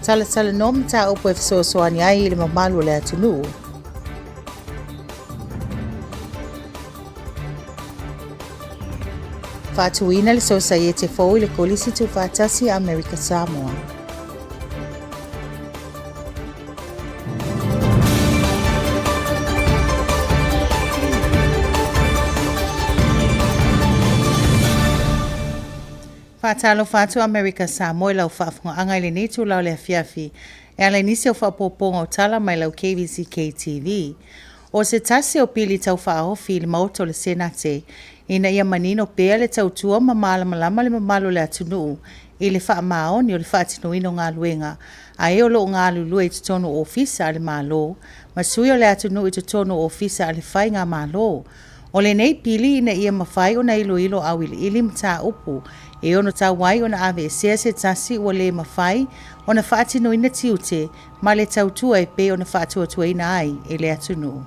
Tala nom ta upo e fesoasoani ai I le mamalu o le atunuu. Fa'atuina le sosaiete fou I le kolisi tufatasi a Amerika Samoa. Fa'atalo fatu Amerika Samoa I lau fa'afogaʻaga I lenei tulau le afiafi e ala nisi o fa'apopoga o tala mai lau KVZK TV. O se tasi o pili tau fa'aofi I le mauta o le senate ina ia manino pea le tautua ma malamalama le mamalo le atunuu I le fa'amaoni o le fa'atinoina o galuega ae o loo galulue I totonu o ofisa a le malo ma sui o le atunuu I totonu o ofisa a le faiga malo. O lenei pili ina ia mawhai o na iloilo au ili mataupu e ono tauai o na ave esea se tasi ua le mawhai o na whaatinoina tiute ma le tautua e pe o na whaatuatuaina ai e le atunu.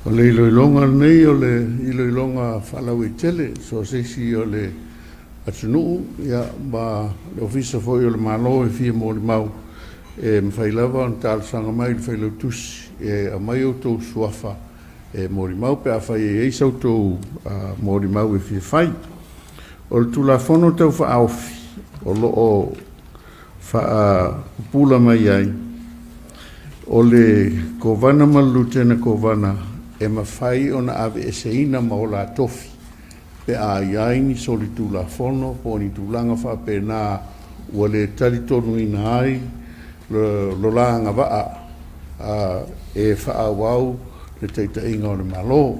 O le iloilonga nei o le iloilonga whalau I tele, so sesi o le atunu, ia ma le ofisa foi o le malo e fia mo le mau e mwhailawa on tālasanga mai le whailau tusi e a mai o tau suafa e mori mau pe a whai e eisau tau mori mau e fia whai. O le tulafono tau wha aofi, o loo wha pula mai ai, o le kovana ma lutena kovana e ma whai o na ave e seina ma o la tofi. Pe a iaini so le tulafono, po ni tulanga wha pe nā ua le talitonu ina ai, lo langa waa e wha awau, le teita inga o le malo,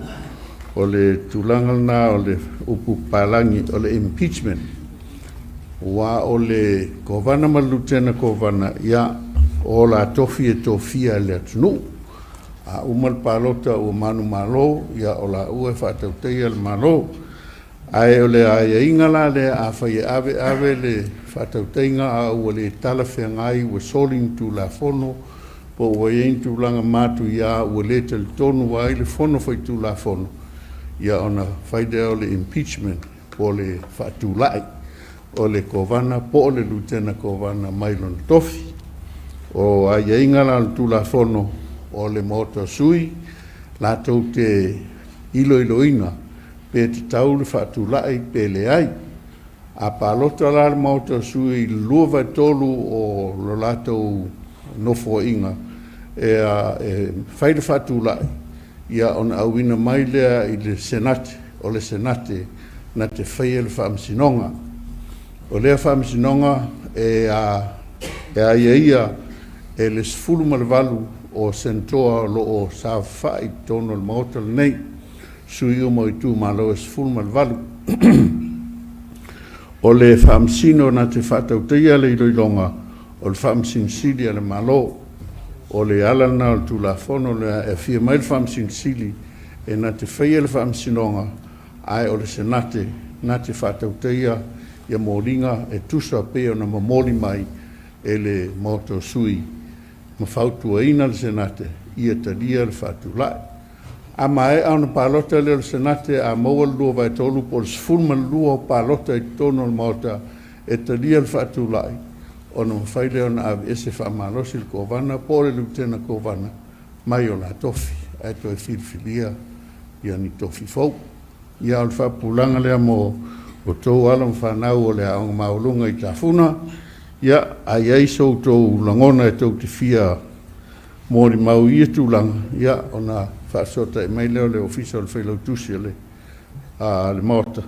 o le tulanga na o le upu palangi o le impeachment. Wa o le kovana ma lutena kovana ia o la tofi e tofia le atunu. A umal palota o manu malo ia o la ue whaatauteia le malo. Ai o le aia ingala le a whai ave le whaatauteinga a ua le talawhengai ua soling tu la fono po ua tu langa matu ia ua le tali tonu wa le fono whai tu la fono. Ia ona whaidea o le impeachment po le whaatulai o le kovana po o le lutena kovana mailon tofi. O aia ingala tu la fono o le moto sui la tau te iloina pe te tau le whaatulai pe le ai. A palota la le moto sui luva tolu o lo latou nofo inga e whaile whaatulai ia on awina mai lea I le senate o le senate na te whaia le whaamsinonga. O lea whaamsinonga e a ia e le sfulu malvalu o sentoa lo o sa whai tono le maotal nei sui umo I tu malo e sfulu malvalu. O le whaamsino na te whaatauteia le iloilonga o le whaamsinsili a le malo o le alana o le tulafono le e fia mai le whaamsinsili e na te whaia le whaamsinonga ai o le senate na te whaatauteia ia mōringa e tusa peo na mamoli mai e le moto sui ma whautua ina le senate ia talia le whaatulai. A mai au na palota le senate a maua lua vai tolu po le sfulma lua palota I tono le mota e talia le whaatulai. O na mawhaile o na ave ese whaamalosi le kovana po le lutena kovana mai o la tofi. Ai toi filfilia ia ni tofi fau. Ia o le whaapulanga lea mo o tau ala mwhanau o le aonga maulunga I tafuna. Ia ai eiso tau langona e tau te fia mori mau ia tūlanga. Ia o na whaasota e mai leo le official whailau tusia le mota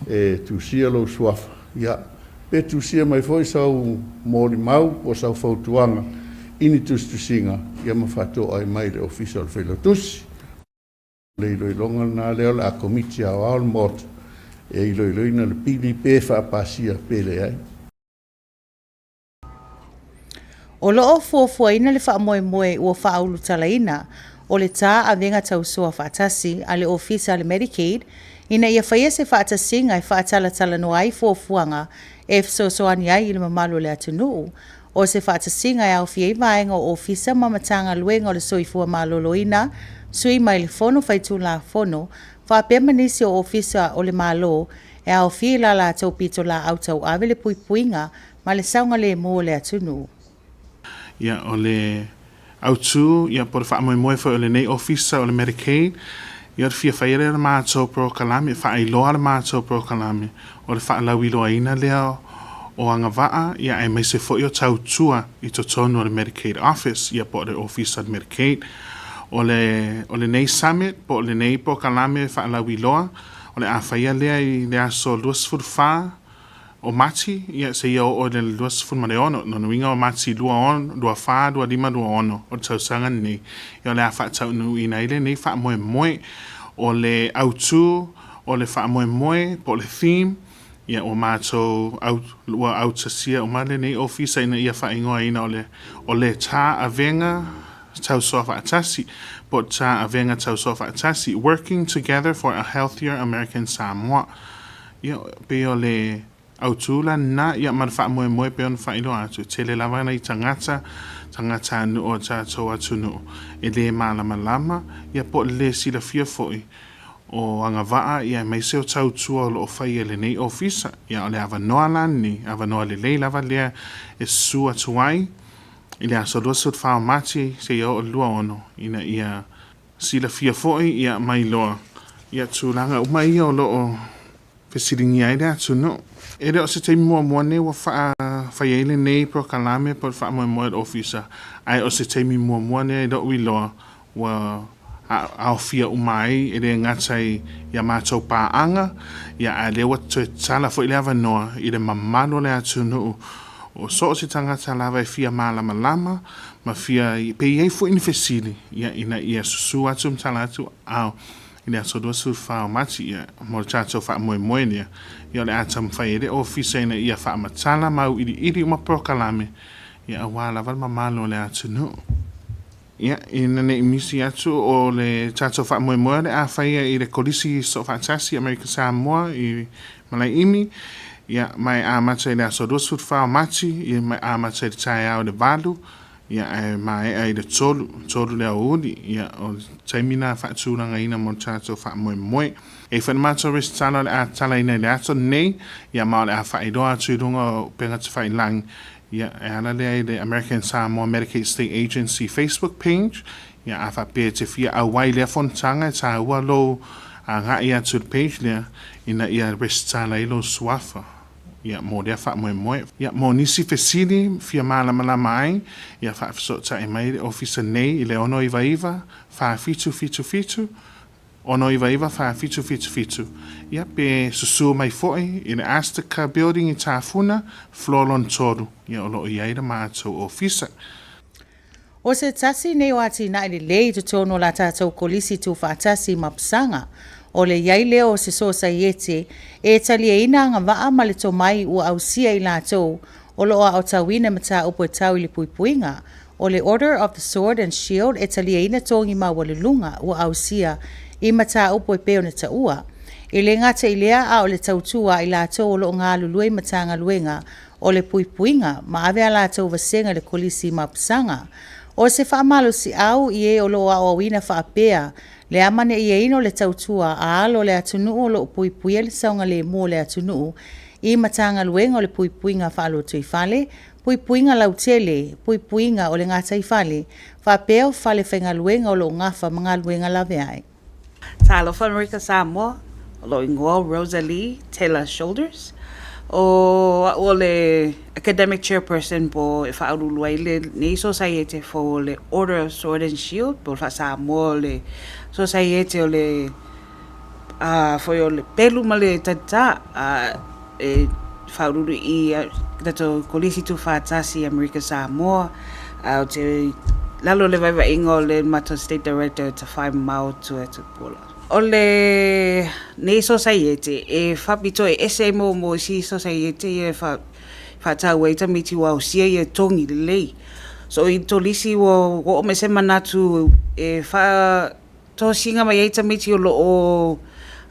e tusia lo suafa. Ia pe tusia mai foi sau mori mau o sau fautuanga ini tusinga ia mawhato ai mai le official whailau tusi. Le iloilonga na leo le a komiti au au mota e iloiloina le pili pe whaapasia pele ai. O loo fuafuaina le whaamoemoe ua whaaulutalaina o le tā a venga tausua whaatasi a le ofisa le Medicaid ina ia whaia se whaatasinga e whaatalatala no ai fuafuanga e fsosoani ai I le mamalu le atunuu. O se whaatasinga e au fiei vaenga o ofisa mamatanga luenga o le soifua maloloina sui mai le fono whaitu la fono whaapea manisi o ofisa o le malo e au fiei la tau pito la au tau ave le puipuinga ma le saunga le mo le atunuu. ia o le autu ia por fa moe fo le nei officer o le Medicaid ia fia faile le mātou pro kalame fa ai loa le mātou pro kalame o le fa lawi loa ina lea o anga vaa ia ai mai se fo i o tautua i to tonu o le Medicaid office ia po le officer le Medicaid o le nei summit po le nei pro kalame fa lawi loa o le a faia lea i le aso luas furfa o mati ia se ia o le luas fun mareono no nuinga o mati lua fa lima ono o tausanga nei ia le a fa tau nu ina ile nei fa moe o le autu o le fa moe po le theme ia o mato lua autasia o male nei officer ina ia fa ingoa ina o le ta avenga tau sofa atasi po ta avenga tau sofa atasi working together for a healthier American Samoa ia pe o le autula na ia marfa moe pe on fa ilo atu tele lava na tangata nu o ta to atu no e le malama ia po le sila fia foi o anga vaa ia mai se o tau tua lo fai ele nei officer ia le ava noa lani ava noa le lava le e sua tuai ile aso do sut fa mati se ia o lua ono ina ia sila fia foi ia mai loa ia tulanga umai ia o lo fesiringi ai da tu no era o se te mua ne wa fa ele nei pro kalame por fa mo officer ai o se te mua ne do wi loa wa a fia umai e le ngatai ia mātou pāanga ia a lewa te tala fo i lewa noa i le mamano le atu no o so se tangata lava e fia malama ma fia pe iei fo in fesili ia ina ia susu atu mtala atu au i le ato dua su whao mati ia mo chato wha moe nia ia le atam whai ele ofisa ina ia wha matala mau iri uma prokalame ia a wala val mamalo le atu no ia ina ne imisi atu o le tato wha moe le a whaia i le kolisi so whaatasi Amerika Samoa i malai imi ia mai a mata i le aso dua sut whao mati ia mai a mata i le tae au le valu ia mai ai le tolu le auli ia o taimina whaatūranga ina mo tato wha moe e whan mata rest tala le a tala ina le ato nei ia mao le a whaidoa atu i runga o penga te whailang ia e ala lea le American Samoa Medicaid State Agency Facebook page ia a whapea te fia a wai lea fontanga e tā ua lo a ngai atu le page lea ina ia restala i lo suafa ia mo lea wha moe ia mo nisi fesili fia malama ai ia wha fisota e mai le officer nei i le ono iwa wha fitu ono iwa wha fitu ia pe susu mai foi i le Astica building i Tafuna Florlon Toru ia olo i aira mātou officer O se tasi nei o ati na ili lei tu tono la tātou kolisi tu whaatasi mapsanga o le iai leo o se sosa iete e talia ina nga waa ma le to mai ua ausia i lātou o loa o tawina mata upo e tau i li puipuinga o le Order of the Sword and Shield e talia ina tongi mawalulunga ua ausia i mata upo e peo na taua. I le ngata i lea a o le tautua i lātou o lo ngā lului mata ngā luenga o le puipuinga ma ave a lātou vasenga le kolisi mapsanga. O se whaamalo si au i e o lo a wina whaapea le amane i e ino le tautua a alo le atunuu o lo puipuia le saunga le mo le atunuu i matanga luenga o le puipuinga whaalo tui whale, puipuinga lautele, puipuinga o le ngata i whale, whaapea o whale whenga luenga o lo ngafa mga luenga lawe ai. Talofa Amerika Samoa, o lo ingoa Rosalie Taylor Shoulders, o le academic chairperson po e whaarulu ai le nei society fo le Order of Sword and Shield po wha Samoa le society o le fo o le pelu ma le tata e whaarulu i tato kolisi tu whaatasi Amerika Samoa o te lalo le vaiva ingo le Mato State Director ta whai mau tu e tu pola. O le nei society e whapito e ese mo si society e whatau e tamiti wau sia e tongi lei. So i tolisi wo o me se manatu e wha to singa mai e tamiti o lo o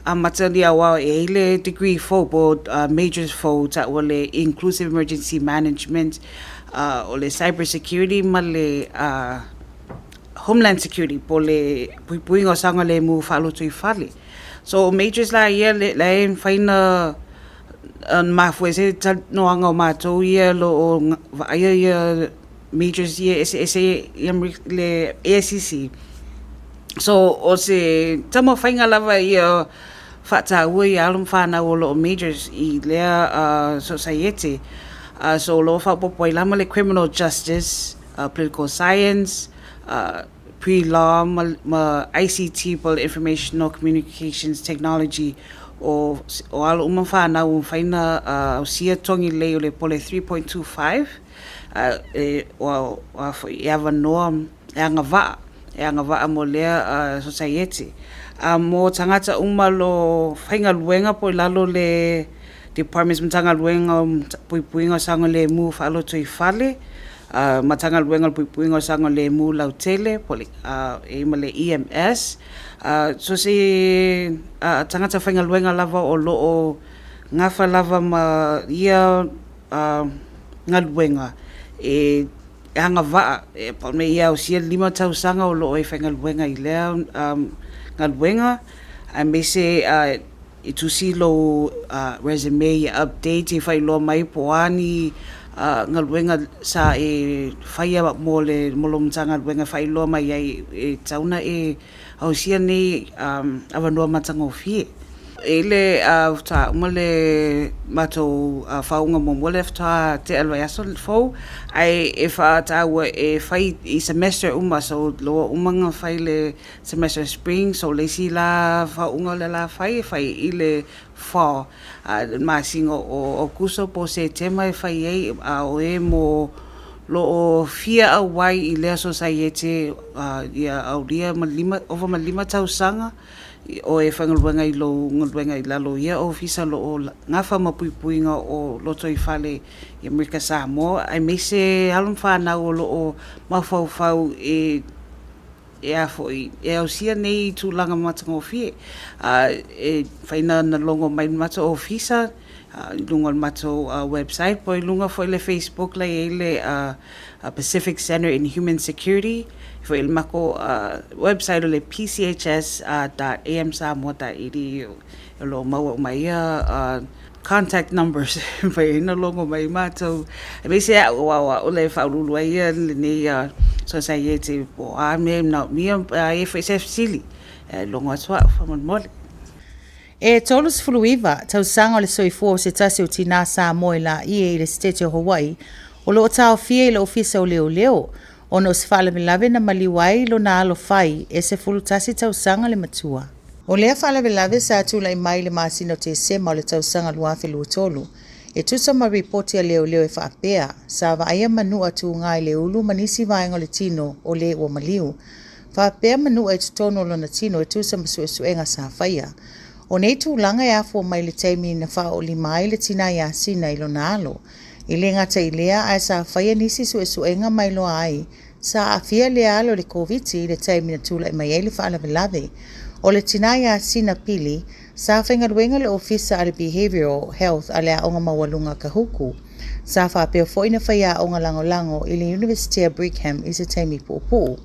a matani awa e le degree fo bo majors fo ta o le inclusive emergency management o le cyber security ma le Homeland Security po le puipuinga o sanga le mu whaalo tui whale. So majors la ia le whaina mafue se noanga o mātou ia lo o aia ia majors ia ese le ACC. So o se tamo whainga lava ia whata ui alum whana o lo majors I lea society. So lo whapopo I lama le criminal justice, political science, pre-law, ma ICT, informational communications technology, o alo uma whana o whaina sia tongi leo le pole 3.25, o iava noa e anga waa mo lea society. Mo tangata lo whainga luenga po lalo le departments matanga luenga puipuinga sanga le mu whaalo tui whale, matanga luenga puipuinga sanga le mu lautele, e ma le EMS. So se tangata whainga luenga lava o loo ngafa lava ma ia ngā luenga e hanga waa pa me ia o sia 5 tausanga o loo e whainga luenga I lea ngā luenga a me se I tusi lo resume I update I whai loa mai poani ngā luenga sa e whaia mo le molomtanga luenga whai loa mai ai e tauna e au sia nei awanua matanga o fie. E le ta umale mato whaunga mo mole fta te alwa yaso fau ai e wha taua e whai I semester so loa umanga whai le semester spring so le si la whaunga le la whai I le fall masingo o kuso po se tema e whai ei o e mo lo fia awai I lea society ia au ria over ma 5 tausanga o e whangaluenga I lo ngaluenga I lalo ia ofisa lo o ngafa mapuipuinga o loto I whale I Amerika Samoa ai me se halum whanau o lo o mawhauwhau e afo I au sia nei tūlanga matanga o fie e whaina na longo mai mata ofisa lunga mato website po lunga foi le Facebook la ele Pacific Center in Human Security for il mako website le pchs.amsamoa.edu lo mau mai contact numbers foi no longo mai mato me se o le faulu ia le society po me no me FSF sili longo swa from mole. E tolus fuluiva, tausanga o le soifua o se tasi o tina Samoa la I le state o Hawaii, o lo tau fie le ofisa o leo, o no se whaala milave na maliwai lo na alo fai e se fulu tasi tausanga le matua. O lea whaala milave sa atula I mai le maasino te sema o le tausanga luafe luotolu, e tusa ma reporti a leo e whaapea, sa vaaya manu atu ngai le ulu manisi vaenga le tino o le o maliu, whaapea manu e tutono lo na tino e tusa masuesuenga sa whaia, o nei tūlanga e afo mai le teimi na wha o li mai le tina ia sina I lo nalo. I le ngata I lea ai sa whaia nisi suenga mai lo ai, sa afia le alo le COVID le teimi na tūla I mai ele wha lave. O le tina ia sina pili, sa whaingaruenga le ofisa a le behavioral health a le aonga mawalunga kahuku. Sa wha peo fo ina whaia aonga lango I le University of Brigham I se teimi pōpō.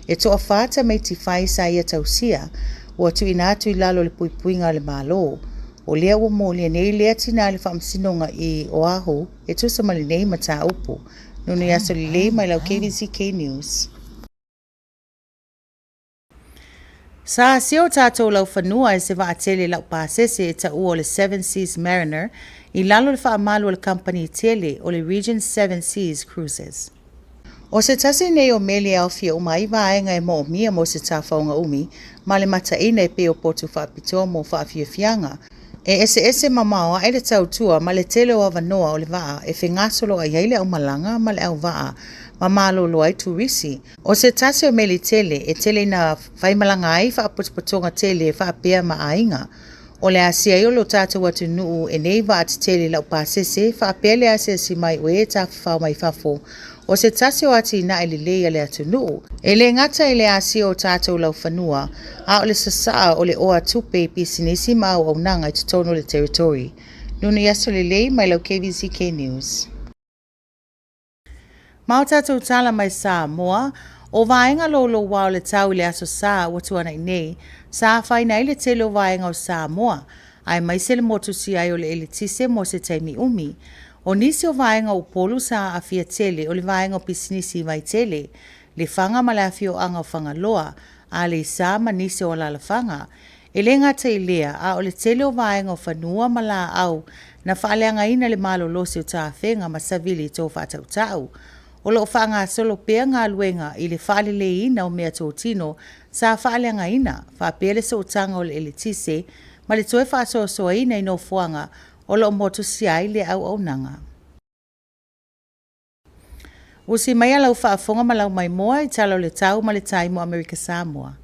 E toa whāta mai ti whai sa ia tausia, o atu ina atu I lalo le puipuinga le malo. O lea ua mo lea nei lea tina le whaamsinonga I Oahu, e tusa mali nei mata upo. Nuna yaso li lei mai lau KVZK News. Sa sio tātou lau whanua e se wa atele lau pāsese e ta ua o le 7 Seas Mariner, I lalo le whaamalu o le company tele o le Region 7 Seas Cruises. O se tasi nei o mele au fia umai vaenga e mo mia mo se tāwhaunga umi, ma le mata ina e peo potu whaapitoa mo whaafia fianga. E ese mamao ai le tautua ma le tele o avanoa o le waa e whengasolo a yaile au malanga ma le au waa, ma malo lo ai turisi. O se tasi o mele tele e tele na whaimalanga ai whaapotopatonga tele e whaapea ma ainga. O le asia i o lo tātou atu nuu e nei wa ati tele lau pāsese whaapea le asia si mai o e tāwhawhau mai whafo. O se tasi o ati na ele leia le atu nuu. E le ngata i le asia o tātou lau whanua, a o le sasaa o le oa tupe I pisinisi mau au nanga I tutono le territory. Nuna yaso le lei mai lau KVZK News. Mau tātou tala mai Samoa, o vaenga lo wao le tau le aso saa watu ana I nei, sa whaina I le tele o vaenga o Samoa, ai mai se le motu si ai o le elitise mo se taimi umi, O nisi o vaenga o polu sa afia tele o le vaenga o pisinisi vai tele, le fanga ma le afio anga o fanga loa, a le isa ma nisi o la fanga, e le ngata i lea a o le tele o vaenga o fanua ma la au na faaleanga ina le malo losi o taafenga ma savili tō whātautau. O lo whanga solo pea ngā luenga i le whaalele ina o mea tō tino sa faaleanga ina, whapele sa utanga o le elitise, ma le toe whaasoasoa ina i no fuanga o lo moto si ai le au nanga. Usi mai alau whaafonga ma lau mai moa i talo le tau ma le taimo Amerika Samoa.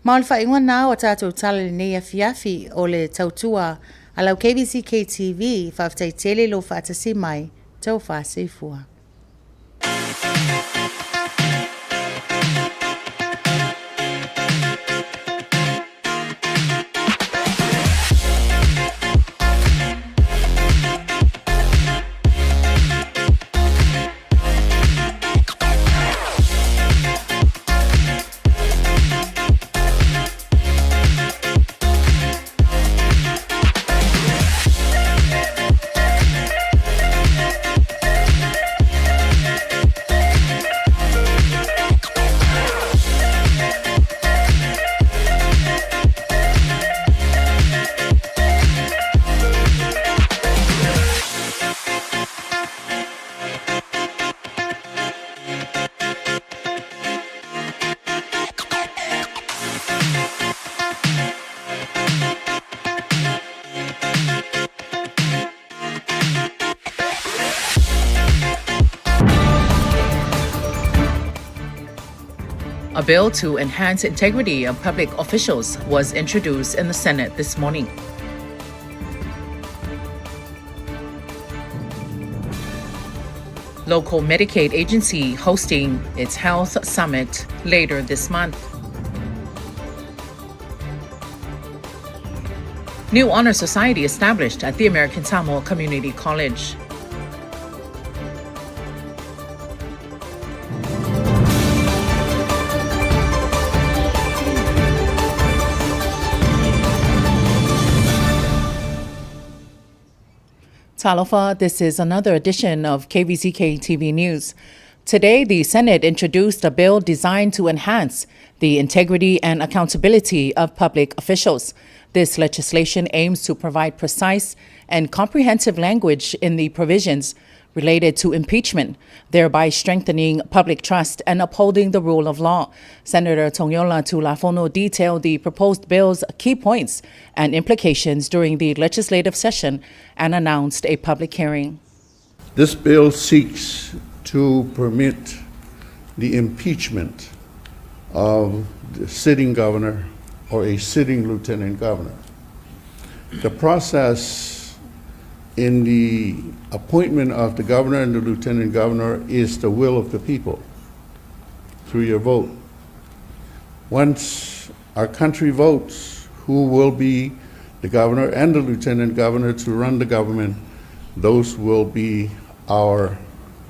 Ma o le whaingoa nā o tātou tala le nei afiafi o le tautua a lau KVZK TV whawhtai tele lo whaatasi mai tau whaasifua. A bill to enhance integrity of public officials was introduced in the Senate this morning. Local Medicaid agency hosting its health summit later this month. New honor society established at the American Samoa Community College. Talofa, this is another edition of KVZK TV News. Today, the Senate introduced a bill designed to enhance the integrity and accountability of public officials. This legislation aims to provide precise and comprehensive language in the provisions related to impeachment, thereby strengthening public trust and upholding the rule of law. Senator Tongiola Tulafono detailed the proposed bill's key points and implications during the legislative session and announced a public hearing. This bill seeks to permit the impeachment of the sitting governor or a sitting lieutenant governor. The process in the appointment of the governor and the lieutenant governor is the will of the people through your vote. Once our country votes who will be the governor and the lieutenant governor to run the government, those will be our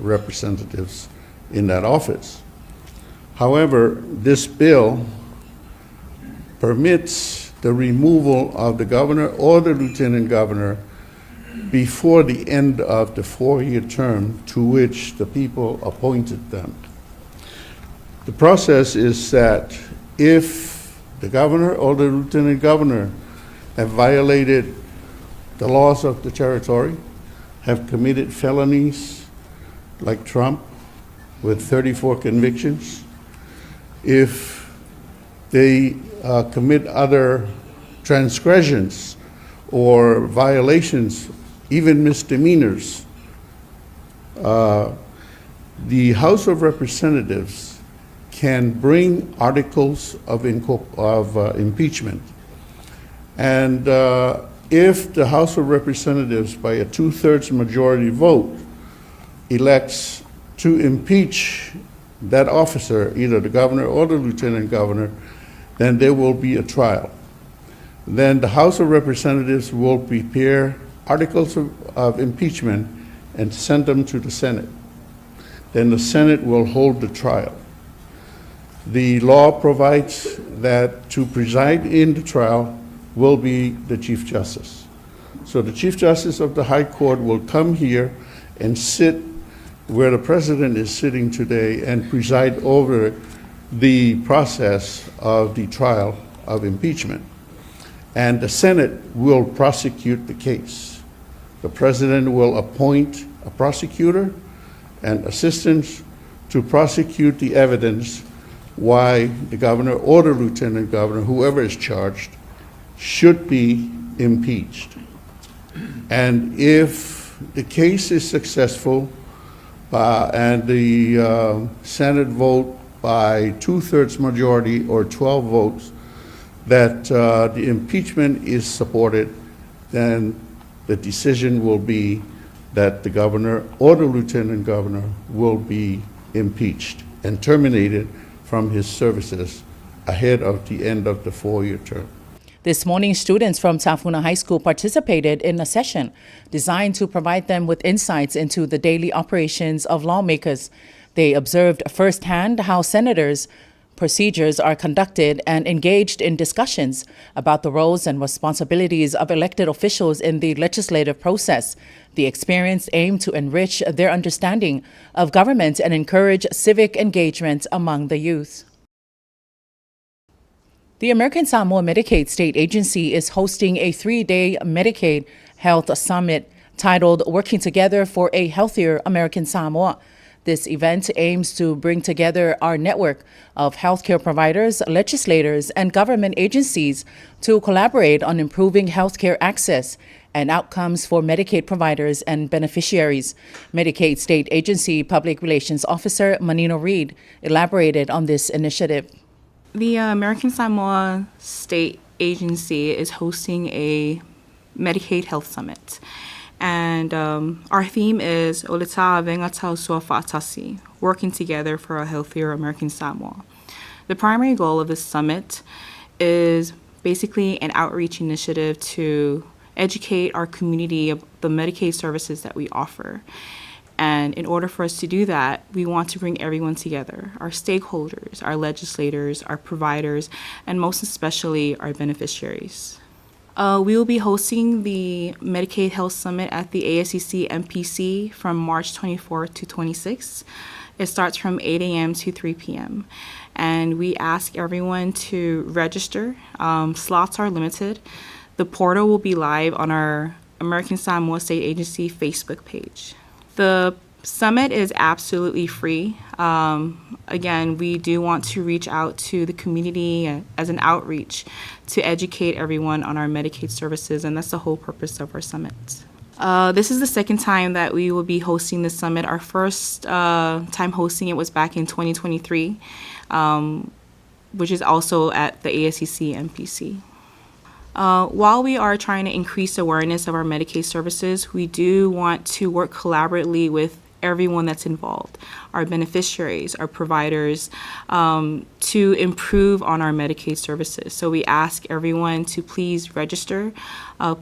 representatives in that office. However, this bill permits the removal of the governor or the lieutenant governor before the end of the 4-year term to which the people appointed them. The process is that if the governor or the lieutenant governor have violated the laws of the territory, have committed felonies like Trump with 34 convictions, if they commit other transgressions or violations, even misdemeanors, the House of Representatives can bring articles of impeachment. And if the House of Representatives, by a 2/3 majority vote, elects to impeach that officer, either the governor or the lieutenant governor, then there will be a trial. Then the House of Representatives will prepare articles of impeachment and send them to the Senate. Then the Senate will hold the trial. The law provides that to preside in the trial will be the Chief Justice. So the Chief Justice of the High Court will come here and sit where the President is sitting today and preside over the process of the trial of impeachment. And the Senate will prosecute the case. The President will appoint a prosecutor and assistants to prosecute the evidence why the governor or the lieutenant governor, whoever is charged, should be impeached. And if the case is successful and the Senate vote by 2/3 majority or 12 votes that the impeachment is supported, then the decision will be that the governor or the lieutenant governor will be impeached and terminated from his services ahead of the end of the 4-year term. This morning, students from Tafuna High School participated in a session designed to provide them with insights into the daily operations of lawmakers. They observed firsthand how senators' procedures are conducted and engaged in discussions about the roles and responsibilities of elected officials in the legislative process. The experience aimed to enrich their understanding of government and encourage civic engagement among the youth. The American Samoa Medicaid State Agency is hosting a 3-day Medicaid Health Summit titled Working Together for a Healthier American Samoa. This event aims to bring together our network of healthcare providers, legislators, and government agencies to collaborate on improving healthcare access and outcomes for Medicaid providers and beneficiaries. Medicaid State Agency Public Relations Officer Manino Reed elaborated on this initiative. The American Samoa State Agency is hosting a Medicaid Health Summit. And our theme is Oleta Venga Tau Sua Fa'atasi, working together for a healthier American Samoa. The primary goal of this summit is basically an outreach initiative to educate our community of the Medicaid services that we offer. And in order for us to do that, we want to bring everyone together, our stakeholders, our legislators, our providers, and most especially our beneficiaries. We will be hosting the Medicaid Health Summit at the ASCC MPC from March 24th to 26th. It starts from 8 a.m. to 3 p.m. And we ask everyone to register. Slots are limited. The portal will be live on our American Samoa State Agency Facebook page. The summit is absolutely free. Again, we do want to reach out to the community as an outreach to educate everyone on our Medicaid services, and that's the whole purpose of our summit. This is the second time that we will be hosting this summit. Our first time hosting it was back in 2023, which is also at the ASCC MPC. While we are trying to increase awareness of our Medicaid services, we do want to work collaboratively with everyone that's involved, our beneficiaries, our providers, to improve on our Medicaid services. So we ask everyone to please register.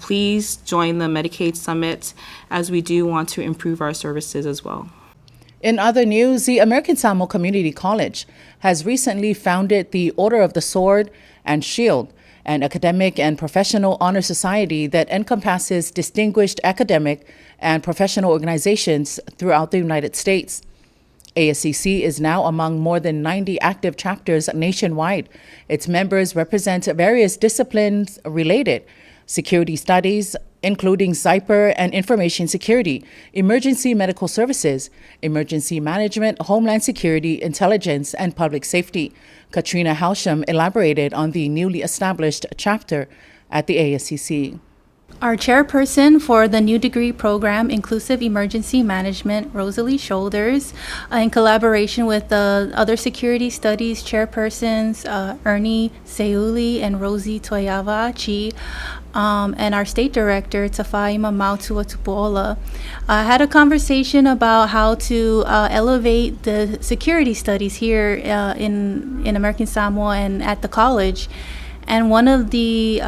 Please join the Medicaid Summit, as we do want to improve our services as well. In other news, the American Samoa Community College has recently founded the Order of the Sword and Shield, an academic and professional honor society that encompasses distinguished academic and professional organizations throughout the United States. ASCC is now among more than 90 active chapters nationwide. Its members represent various disciplines related: security studies, including cyber and information security, emergency medical services, emergency management, homeland security, intelligence, and public safety. Katrina Halsham elaborated on the newly established chapter at the ASCC. Our chairperson for the new degree program, Inclusive Emergency Management, Rosalie Shoulders, in collaboration with the other security studies chairpersons, Ernie Seuli and Rosie Toyavachi, and our state director, Tafaima Mautuatupola, had a conversation about how to elevate the security studies here in American Samoa and at the college. And one of the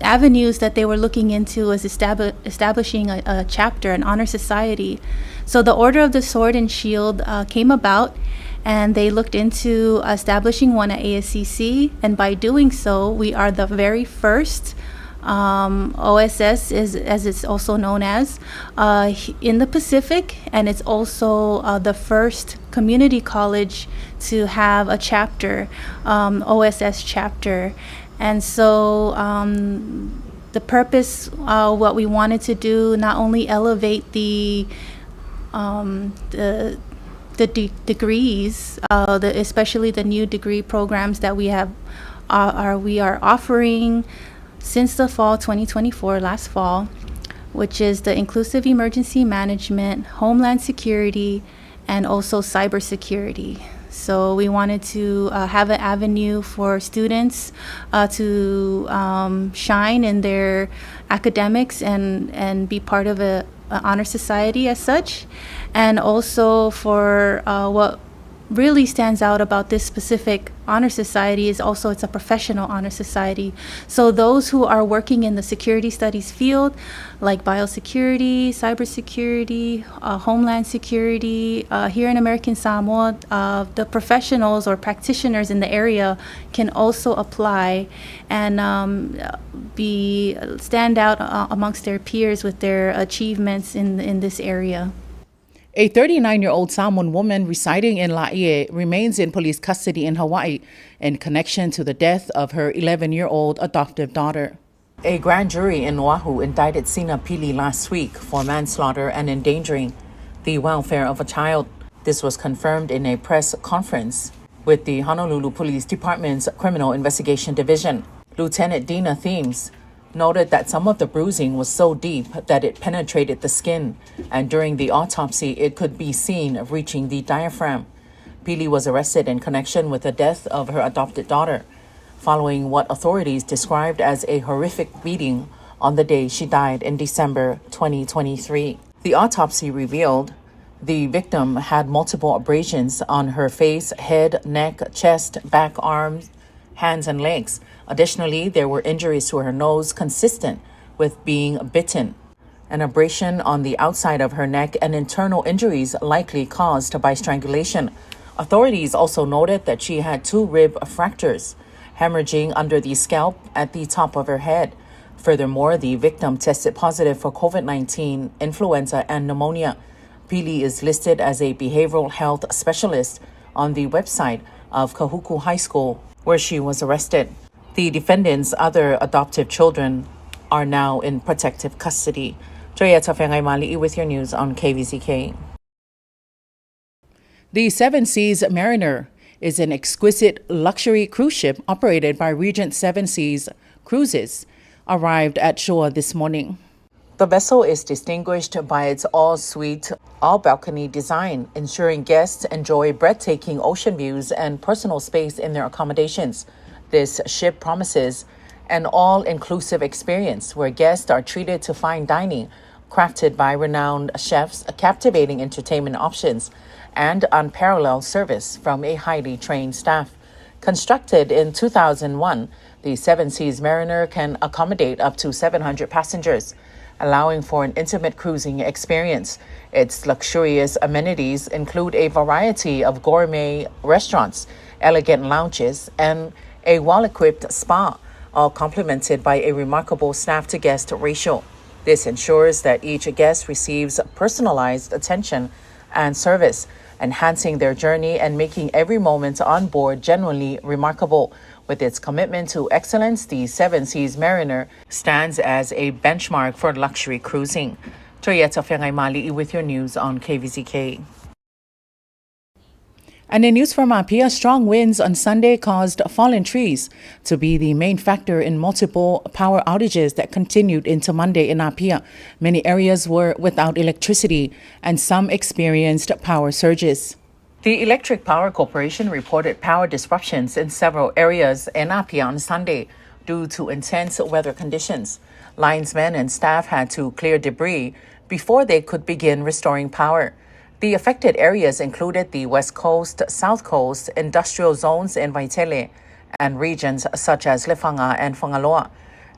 avenues that they were looking into was establishing a chapter, an honor society. So the Order of the Sword and Shield came about, and they looked into establishing one at ASCC, and by doing so, we are the very first OSS, as it's also known as, in the Pacific, and it's also the first community college to have a chapter, OSS chapter. And so the purpose, what we wanted to do, not only elevate the degrees, especially the new degree programs that we are offering since the fall 2024, last fall, which is the Inclusive Emergency Management, Homeland Security, and also cybersecurity. So we wanted to have an avenue for students to shine in their academics and be part of an honor society as such. And also for what really stands out about this specific honor society is also it's a professional honor society. So those who are working in the security studies field, like biosecurity, cybersecurity, homeland security, here in American Samoa, the professionals or practitioners in the area can also apply and stand out amongst their peers with their achievements in this area. A 39-year-old Samoan woman residing in Laie remains in police custody in Hawaii in connection to the death of her 11-year-old adoptive daughter. A grand jury in Oahu indicted Sina Pili last week for manslaughter and endangering the welfare of a child. This was confirmed in a press conference with the Honolulu Police Department's Criminal Investigation Division. Lieutenant Dina Thames noted that some of the bruising was so deep that it penetrated the skin, and during the autopsy, it could be seen reaching the diaphragm. Pili was arrested in connection with the death of her adopted daughter, following what authorities described as a horrific beating on the day she died in December 2023. The autopsy revealed the victim had multiple abrasions on her face, head, neck, chest, back, arms, hands, and legs. Additionally, there were injuries to her nose consistent with being bitten, an abrasion on the outside of her neck, and internal injuries likely caused by strangulation. Authorities also noted that she had 2 rib fractures, hemorrhaging under the scalp at the top of her head. Furthermore, the victim tested positive for COVID-19, influenza, and pneumonia. Pili is listed as a behavioral health specialist on the website of Kahuku High School, where she was arrested. The defendant's other adoptive children are now in protective custody. Joya Tafengay Mali'i with your news on KVZK. The Seven Seas Mariner is an exquisite luxury cruise ship operated by Regent Seven Seas Cruises, arrived at shore this morning. The vessel is distinguished by its all-suite, all-balcony design, ensuring guests enjoy breathtaking ocean views and personal space in their accommodations. This ship promises an all-inclusive experience where guests are treated to fine dining, crafted by renowned chefs, captivating entertainment options, and unparalleled service from a highly trained staff. Constructed in 2001, the Seven Seas Mariner can accommodate up to 700 passengers, allowing for an intimate cruising experience. Its luxurious amenities include a variety of gourmet restaurants, elegant lounges, and a well-equipped spa, all complemented by a remarkable staff-to-guest ratio. This ensures that each guest receives personalized attention and service, enhancing their journey and making every moment on board genuinely remarkable. With its commitment to excellence, the Seven Seas Mariner stands as a benchmark for luxury cruising. Toyeta Fengay Mali with your news on KVZK. And in news from Apia, strong winds on Sunday caused fallen trees to be the main factor in multiple power outages that continued into Monday in Apia. Many areas were without electricity and some experienced power surges. The Electric Power Corporation reported power disruptions in several areas in Apia on Sunday due to intense weather conditions. Linesmen and staff had to clear debris before they could begin restoring power. The affected areas included the West Coast, South Coast, industrial zones in Vaitele, and regions such as Lefanga and Whangaloa.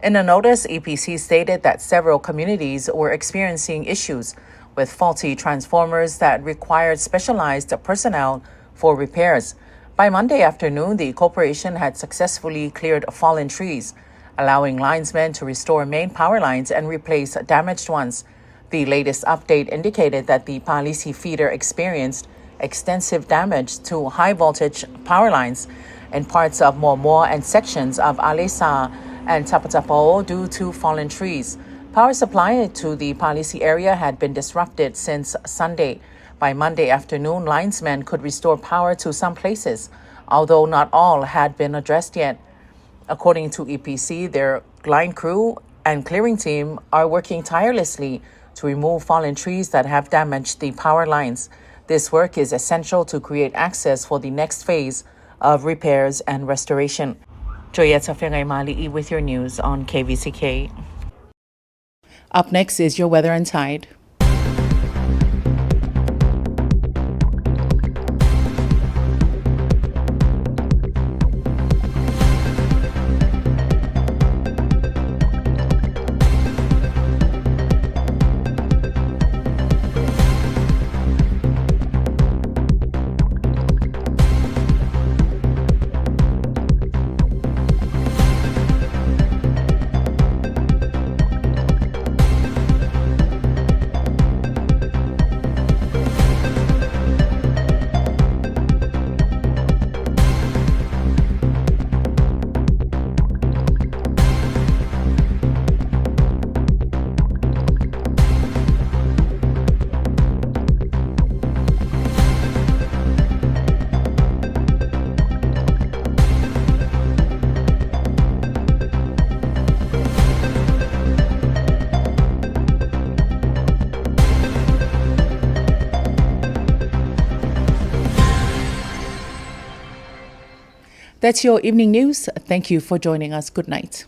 In a notice, EPC stated that several communities were experiencing issues with faulty transformers that required specialized personnel for repairs. By Monday afternoon, the corporation had successfully cleared fallen trees, allowing linesmen to restore main power lines and replace damaged ones. The latest update indicated that the Palisi feeder experienced extensive damage to high-voltage power lines in parts of Momo and sections of Alesa and Tapatapao due to fallen trees. Power supply to the Palisi area had been disrupted since Sunday. By Monday afternoon, linesmen could restore power to some places, although not all had been addressed yet. According to EPC, their line crew and clearing team are working tirelessly to remove fallen trees that have damaged the power lines. This work is essential to create access for the next phase of repairs and restoration. Joyeta Fengay Mali with your news on KVZK. Up next is your weather and tide. That's your evening news. Thank you for joining us. Good night.